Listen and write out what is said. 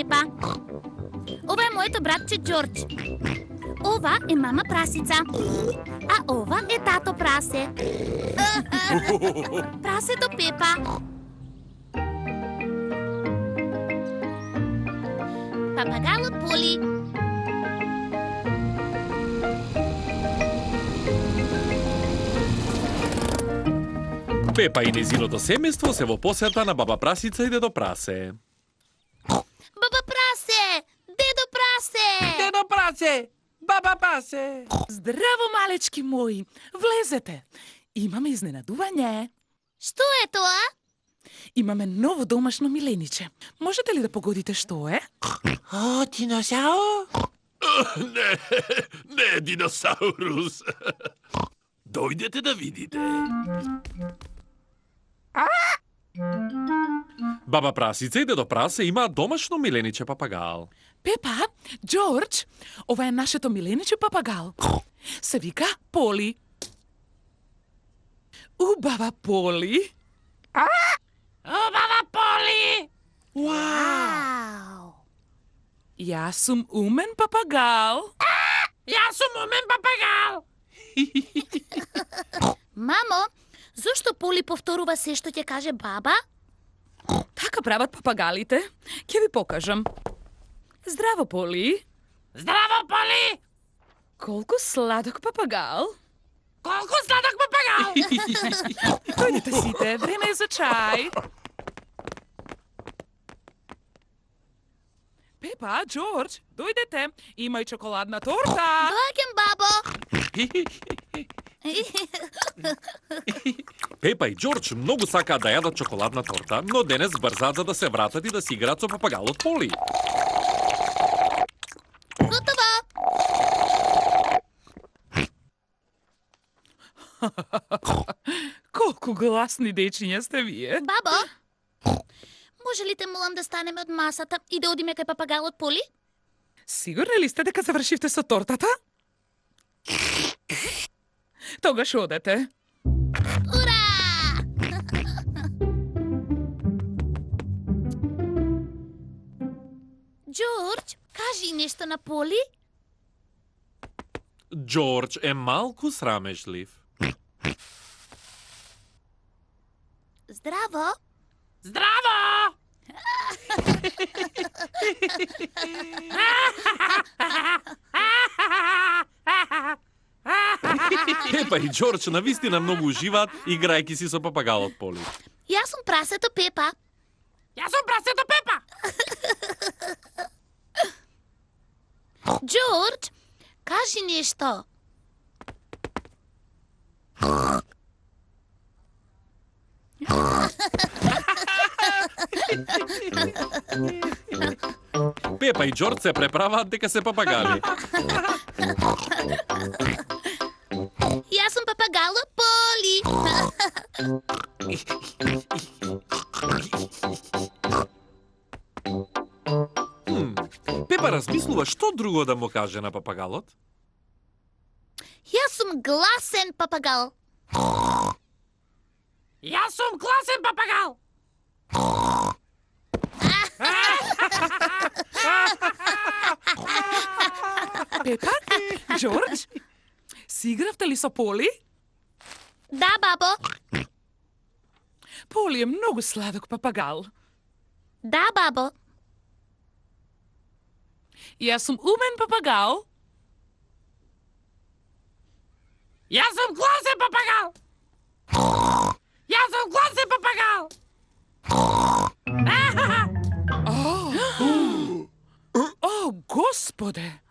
Пепа. Ова е моето братче Джордж. Ова е мама прасица. А ова е тато прасе. Прасето Пепа. Папагалот Поли. Пепа и незиното семејство се во посета на баба прасица и дедо прасе. Баба прасе! Дедо прасе! Дедо прасе! Баба прасе! Здраво, малечки мои! Влезете! Имаме изненадување. Што е тоа? Имаме ново домашно милениче. Можете ли да погодите што е? О, динозавр? Не е диносаурус. Дојдете да видите. Баба прасица и дедо прасе имаат домашно милениче папагал. Пепа, Джордж, ова е нашето милениче папагал. Се вика Поли. Убава Поли. Убава Поли! Вау! Јас сум умен папагал. Јас сум умен папагал! Мамо, зошто Поли повторува се што ќе каже баба? Така прават папагалите. Ќе ви покажам. Здраво, Поли. Здраво, Поли! Колку сладок папагал. Колку сладок папагал! Дојдете сите, време е за чај. Пепа, Джордж, дојдете. Има и чоколадна торта. Доаѓам, бабо! Пепа и Джордж многу сакаат да јадат чоколадна торта, но денес брзаат за да се вратат и да си играат со папагалот Поли. Готово! Колку гласни дечиња сте вие. Бабо, може ли те молам да станеме од масата и да одиме кај папагалот Поли? Сигурни ли сте дека завршивте со тортата? Тогаш одете. Ура! Джордж, кажи нешто на Поли. Джордж е малку срамежлив. Здраво! Здраво! Пепа и Джордж навистина многу уживаат играјќи си со папагалот Поли. Јас сум прасето Пепа. Јас сум прасето Пепа! Джордж, кажи нешто. Пепа и Джордж се преправаат дека се папагали. Јас сум папагалот Поли. Пепа размислува што друго да му каже на папагалот. Јас сум гласен папагал. Јас сум гласен папагал! Пепа, Джордж, си игравте ли со Поли? Да, бабо. Поли е многу сладок папагал. Да, бабо. Јас сум умен папагал. Јас сум гласен папагал! Јас сум гласен папагал! О, Господе!